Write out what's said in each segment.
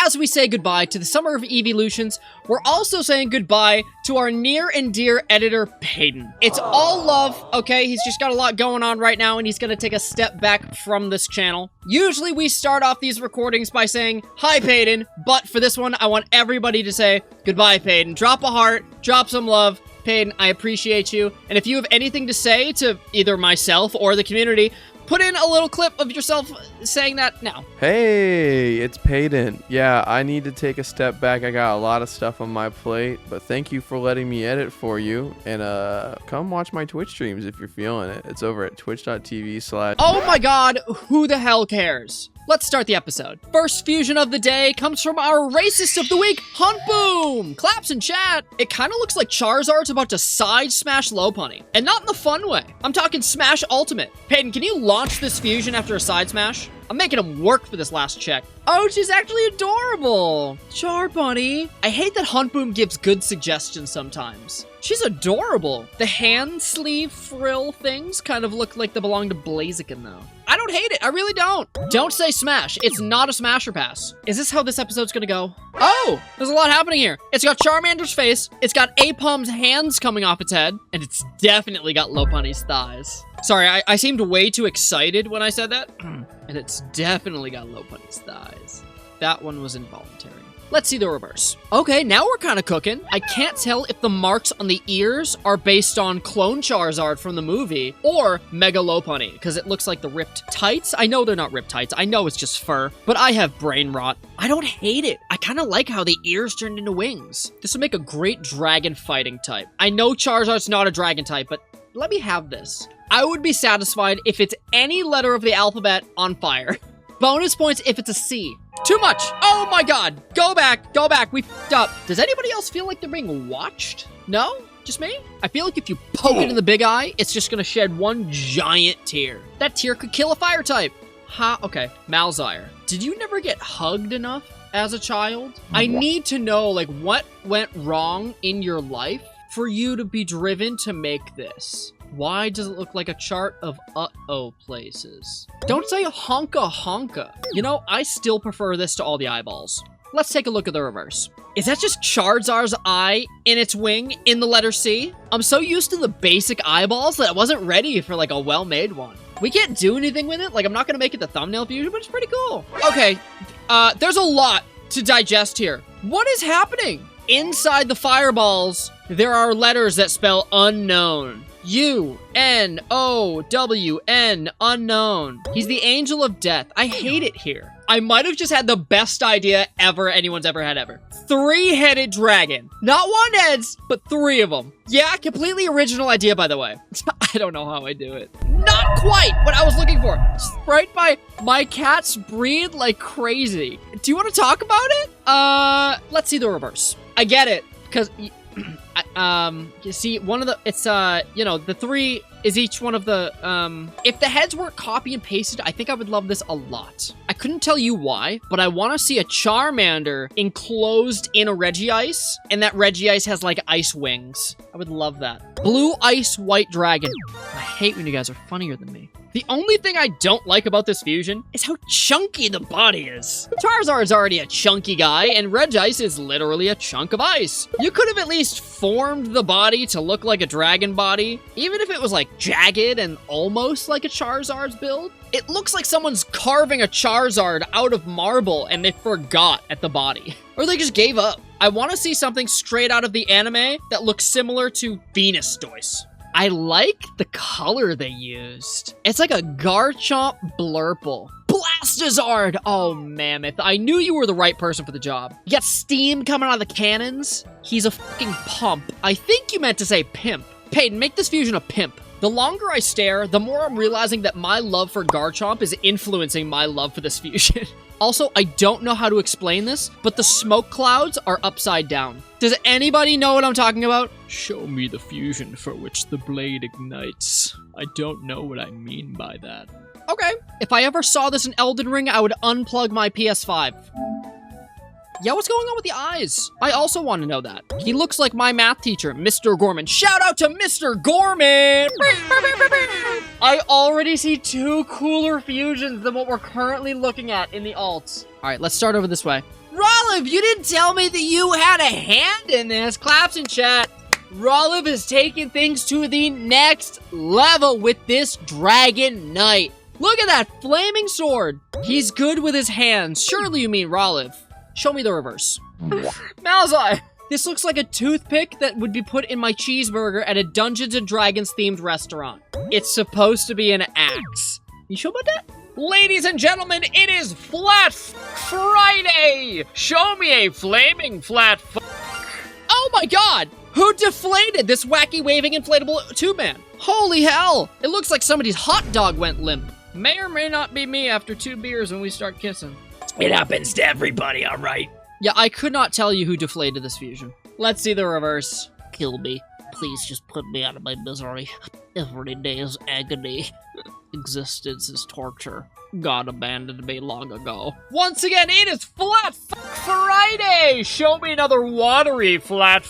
as we say goodbye to the summer of evolutions, we're also saying goodbye to our near and dear editor, Peyton. It's all love, okay? He's just got a lot going on right now, and he's gonna take a step back from this channel. Usually we start off these recordings by saying, hi, Peyton, but for this one, I want everybody to say goodbye, Peyton. Drop a heart, drop some love. Peyton, I appreciate you, and if you have anything to say to either myself or the community, put in a little clip of yourself saying that now. Hey, it's Peyton. Yeah, I need to take a step back. I got a lot of stuff on my plate, but thank you for letting me edit for you. And come watch my Twitch streams if you're feeling it. It's over at twitch.tv/. Oh my god, who the hell cares? Let's start the episode. First fusion of the day comes from our racist of the week, Hunt Boom! Claps in chat. It kind of looks like Charizard's about to side smash Lopunny. And not in the fun way. I'm talking smash ultimate. Peyton, can you launch this fusion after a side smash? I'm making him work for this last check. Oh, she's actually adorable. Char Bunny. I hate that Hunt Boom gives good suggestions sometimes. She's adorable. The hand sleeve frill things kind of look like they belong to Blaziken, though. I don't hate it. I really don't. Don't say smash. It's not a smasher pass. Is this how this episode's gonna go? Oh, there's a lot happening here. It's got Charmander's face. It's got Apom's hands coming off its head. And it's definitely got Lopunny's thighs. Sorry, I seemed way too excited when I said that. And it's definitely got Lopunny's thighs. That one was involuntary. Let's see the reverse. Okay, now we're kind of cooking. I can't tell if the marks on the ears are based on Clone Charizard from the movie or Mega Lopunny, because it looks like the ripped tights. I know they're not ripped tights. I know it's just fur, but I have brain rot. I don't hate it. I kind of like how the ears turned into wings. This would make a great dragon fighting type. I know Charizard's not a dragon type, but let me have this. I would be satisfied if it's any letter of the alphabet on fire. Bonus points if it's a C. Too much. Oh my god. Go back. Go back. We f***ed up. Does anybody else feel like they're being watched? No? Just me? I feel like if you poke it in the big eye, it's just gonna shed one giant tear. That tear could kill a fire type. Ha, okay. Malzire. Did you never get hugged enough as a child? I need to know, like, what went wrong in your life for you to be driven to make this. Why does it look like a chart of uh-oh places? Don't say honka honka. You know, I still prefer this to all the eyeballs. Let's take a look at the reverse. Is that just Charizard's eye in its wing in the letter C? I'm so used to the basic eyeballs that I wasn't ready for like a well-made one. We can't do anything with it. Like, I'm not gonna make it the thumbnail fusion, but it's pretty cool. Okay, there's a lot to digest here. What is happening? Inside the fireballs, there are letters that spell unknown. U-N-O-W-N, unknown. He's the angel of death. I hate it here. I might have just had the best idea ever anyone's ever had ever. Three-headed dragon. Not one heads, but three of them. Yeah, completely original idea, by the way. I don't know how I do it. Not quite what I was looking for. Right by my cats breed like crazy. Do you want to talk about it? Let's see the reverse. I get it, because... you see, one of the, it's, you know, the three is each one of the, if the heads weren't copy and pasted, I think I would love this a lot. I couldn't tell you why, but I want to see a Charmander enclosed in a Regice, and that Regice has, like, ice wings. I would love that. Blue Ice White Dragon. I hate when you guys are funnier than me. The only thing I don't like about this fusion is how chunky the body is. Charizard's already a chunky guy, and Regice is literally a chunk of ice. You could have at least formed the body to look like a dragon body, even if it was like jagged and almost like a Charizard's build. It looks like someone's carving a Charizard out of marble and they forgot at the body. Or they just gave up. I want to see something straight out of the anime that looks similar to Venusaurus. I like the color they used. It's like a Garchomp Blurple. Blastazard! Oh, mammoth. I knew you were the right person for the job. You got steam coming out of the cannons. He's a fucking pump. I think you meant to say pimp. Peyton, make this fusion a pimp. The longer I stare, the more I'm realizing that my love for Garchomp is influencing my love for this fusion. Also, I don't know how to explain this, but the smoke clouds are upside down. Does anybody know what I'm talking about? Show me the fusion for which the blade ignites. I don't know what I mean by that. Okay. If I ever saw this in Elden Ring, I would unplug my PS5. Yeah, what's going on with the eyes? I also want to know that. He looks like my math teacher, Mr. Gorman. Shout out to Mr. Gorman! I already see two cooler fusions than what we're currently looking at in the alts. All right, let's start over this way. Raleigh! Roliv, you didn't tell me that you had a hand in this. Claps in chat. Roliv is taking things to the next level with this Dragon Knight. Look at that flaming sword. He's good with his hands. Surely you mean Roliv. Show me the reverse. Malzai. This looks like a toothpick that would be put in my cheeseburger at a Dungeons & Dragons themed restaurant. It's supposed to be an axe. You sure about that? Ladies and gentlemen, it is Flat Friday! Show me a flaming flat Oh my god! Who deflated this wacky waving inflatable tube-man? Holy hell! It looks like somebody's hot dog went limp. May or may not be me after 2 beers when we start kissing. It happens to everybody, alright? Yeah, I could not tell you who deflated this fusion. Let's see the reverse. Kill me. Please just put me out of my misery. Every day is agony. Existence is torture. God abandoned me long ago. Once again, it is Flat Friday! Show me another watery flat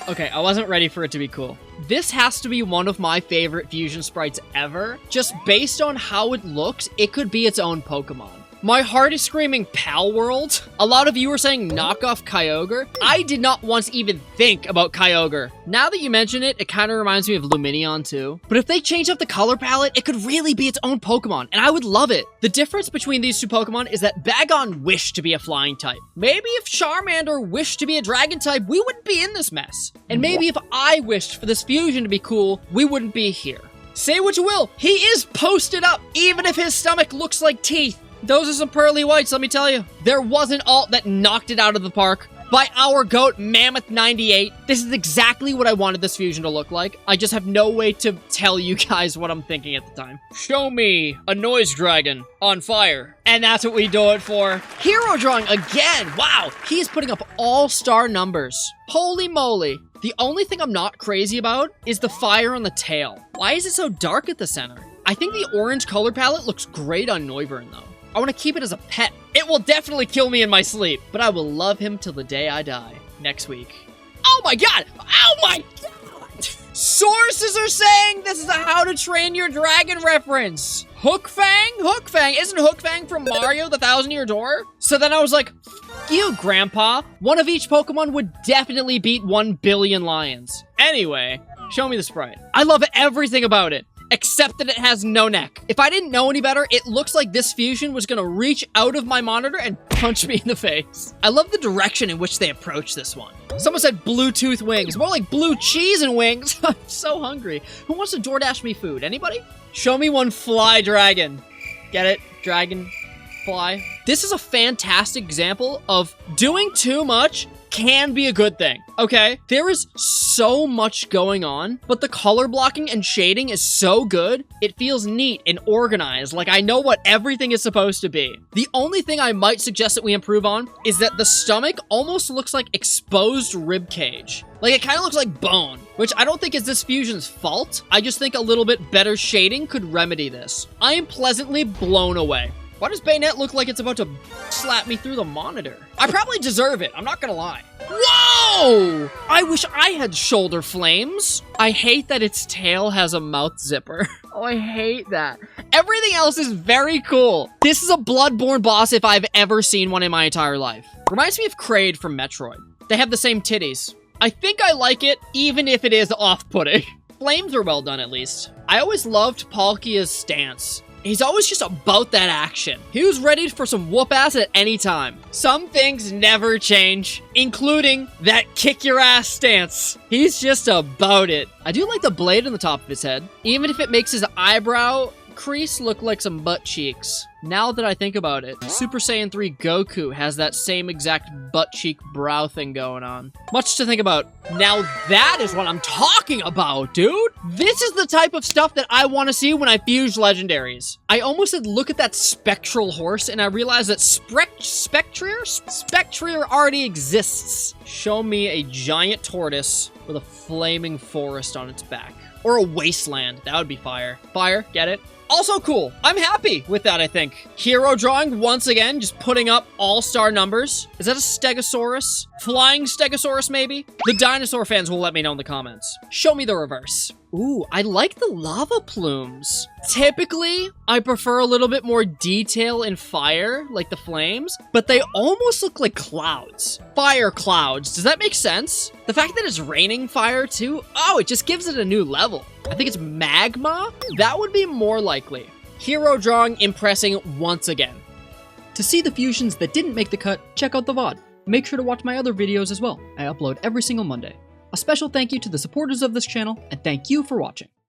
Okay, I wasn't ready for it to be cool. This has to be one of my favorite fusion sprites ever. Just based on how it looks, it could be its own Pokemon. My heart is screaming Pal World. A lot of you were saying knockoff Kyogre. I did not once even think about Kyogre. Now that you mention it, it kind of reminds me of Lumineon too. But if they change up the color palette, it could really be its own Pokemon, and I would love it. The difference between these 2 Pokemon is that Bagon wished to be a flying type. Maybe if Charmander wished to be a dragon type, we wouldn't be in this mess. And maybe if I wished for this fusion to be cool, we wouldn't be here. Say what you will, he is posted up, even if his stomach looks like teeth. Those are some pearly whites, let me tell you. There was an alt that knocked it out of the park. By our goat, Mammoth98. This is exactly what I wanted this fusion to look like. I just have no way to tell you guys what I'm thinking at the time. Show me a noise dragon on fire. And that's what we do it for. Hero drawing again. Wow, he is putting up all-star numbers. Holy moly. The only thing I'm not crazy about is the fire on the tail. Why is it so dark at the center? I think the orange color palette looks great on Noivern though. I want to keep it as a pet. It will definitely kill me in my sleep, but I will love him till the day I die. Next week. Oh my god! Oh my god! Sources are saying this is a How to Train Your Dragon reference. Hook Fang? Hook Fang? Isn't Hook Fang from Mario the Thousand-Year Door? So then I was like, F you, Grandpa. One of each Pokemon would definitely beat 1 billion lions. Anyway, show me the sprite. I love everything about it, except that it has no neck. If I didn't know any better, it looks like this fusion was gonna reach out of my monitor and punch me in the face. I love the direction in which they approach this one. Someone said Bluetooth wings. More like blue cheese and wings. I'm so hungry. Who wants to DoorDash me food? Anybody? Show me one fly dragon. Get it? Dragon fly. This is a fantastic example of doing too much can be a good thing, okay? There is so much going on, but the color blocking and shading is so good, it feels neat and organized, like I know what everything is supposed to be. The only thing I might suggest that we improve on is that the stomach almost looks like exposed rib cage. Like, it kind of looks like bone, which I don't think is this fusion's fault. I just think a little bit better shading could remedy this. I am pleasantly blown away. Why does Bayonet look like it's about to slap me through the monitor? I probably deserve it, I'm not gonna lie. Whoa! I wish I had shoulder flames. I hate that its tail has a mouth zipper. Oh, I hate that. Everything else is very cool. This is a Bloodborne boss if I've ever seen one in my entire life. Reminds me of Kraid from Metroid. They have the same titties. I think I like it, even if it is off-putting. Flames are well done, at least. I always loved Palkia's stance. He's always just about that action. He was ready for some whoop-ass at any time. Some things never change, including that kick-your-ass stance. He's just about it. I do like the blade on the top of his head, even if it makes his eyebrow crease look like some butt cheeks. Now that I think about it, Super Saiyan 3 Goku has that same exact butt cheek brow thing going on. Much to think about. Now that is what I'm talking about, dude! This is the type of stuff that I want to see when I fuse legendaries. I almost said look at that spectral horse, and I realized that Spectrier already exists. Show me a giant tortoise with a flaming forest on its back. Or a wasteland. That would be fire. Fire, get it? Also cool. I'm happy with that, I think. think. Hero drawing, once again, just putting up all-star numbers. Is that a Stegosaurus? Flying Stegosaurus, maybe? The dinosaur fans will let me know in the comments. Show me the reverse. Ooh, I like the lava plumes. Typically, I prefer a little bit more detail in fire, like the flames, but they almost look like clouds. Fire clouds, does that make sense? The fact that it's raining fire too, oh, it just gives it a new level. I think it's magma? That would be more likely. Hero drawing impressing once again. To see the fusions that didn't make the cut, check out the VOD. Make sure to watch my other videos as well. I upload every single Monday. A special thank you to the supporters of this channel, and thank you for watching.